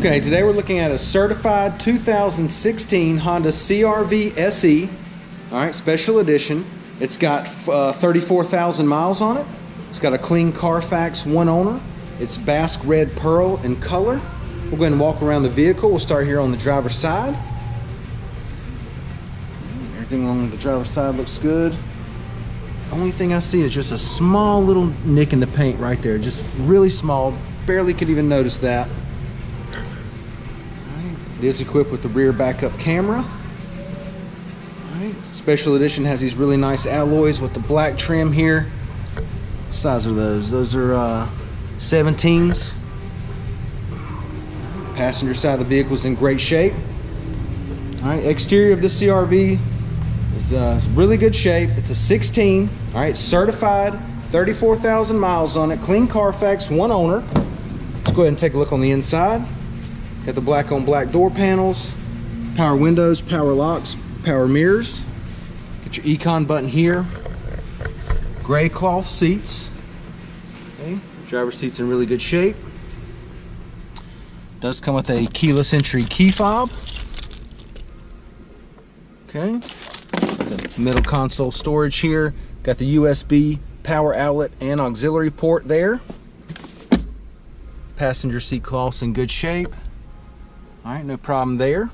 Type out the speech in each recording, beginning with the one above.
Okay, today we're looking at a certified 2016 Honda CRV SE. Alright, special edition. It's got 34,000 miles on it. It's got a clean Carfax, one owner. It's Basque Red Pearl in color. We'll go ahead and walk around the vehicle. We'll start here on the driver's side. Everything on the driver's side looks good. Only thing I see is just a small little nick in the paint right there. Just really small. Barely could even notice that. It is equipped with the rear backup camera. Alright. Special edition has these really nice alloys with the black trim here. What size are those? Those are 17s. Passenger side of the vehicle is in great shape. Alright, exterior of the CRV is really good shape. It's a 16. Alright, certified, 34,000 miles on it. Clean Carfax, one owner. Let's go ahead and take a look on the inside. Got the black on black door panels, power windows, power locks, power mirrors. Get your econ button here. Gray cloth seats. Okay. Driver's seat's in really good shape. Does come with a keyless entry key fob. Okay. The middle console storage here. Got the USB power outlet and auxiliary port there. Passenger seat cloth's in good shape. Alright, no problem there.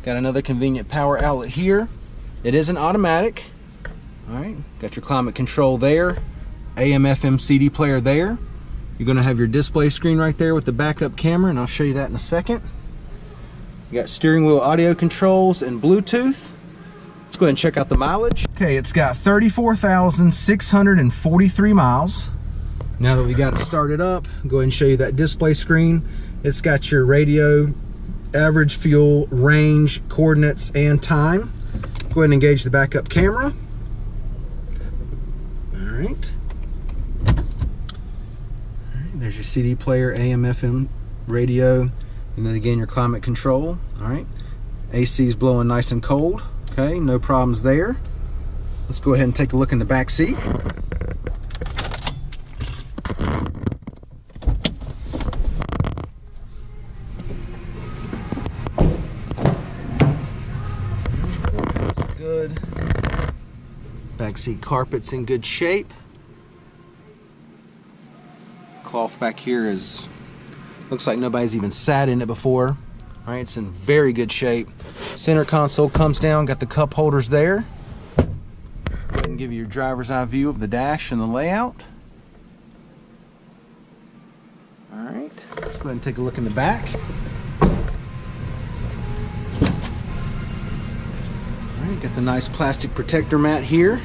Got another convenient power outlet here. It is an automatic. Alright, got your climate control there. AM, FM, CD player there. You're going to have your display screen right there with the backup camera, and I'll show you that in a second. You got steering wheel audio controls and Bluetooth. Let's go ahead and check out the mileage. Okay, it's got 34,643 miles. Now that we got it started up, go ahead and show you that display screen. It's got your radio, average fuel, range, coordinates, and time. Go ahead and engage the backup camera. Alright. There's your CD player, AM, FM, radio, and then again your climate control. Alright. AC is blowing nice and cold. Okay, no problems there. Let's go ahead and take a look in the back seat. Good. Back seat carpet's in good shape. Cloth back here is, looks like nobody's even sat in it before. All right, it's in very good shape. Center console comes down, got the cup holders there. Go ahead and give you your driver's eye view of the dash and the layout. All right, let's go ahead and take a look in the back. Got the nice plastic protector mat here.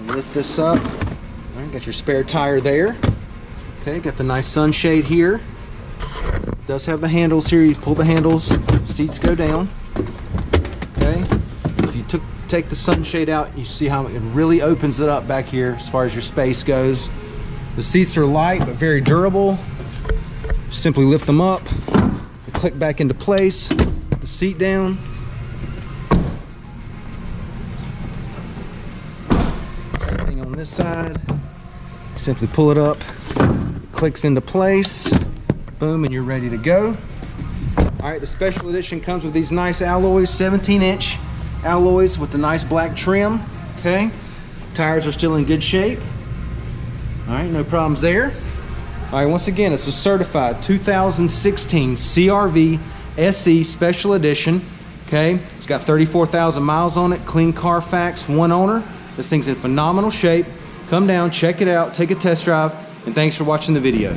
Lift this up. All right, got your spare tire there. Okay, got the nice sunshade here. It does have the handles here. You pull the handles, seats go down. Okay, if you take the sunshade out, you see how it really opens it up back here as far as your space goes. The seats are light but very durable. Simply lift them up, click back into place, put the seat down. On this side, simply pull it up, it clicks into place, boom, and you're ready to go. Alright, the special edition comes with these nice alloys, 17-inch alloys with the nice black trim. Okay, tires are still in good shape. Alright, no problems there. Alright, once again, it's a certified 2016 CRV SE special edition. Okay, it's got 34,000 miles on it, clean Carfax, one owner. This thing's in phenomenal shape. Come down, check it out, take a test drive, and thanks for watching the video.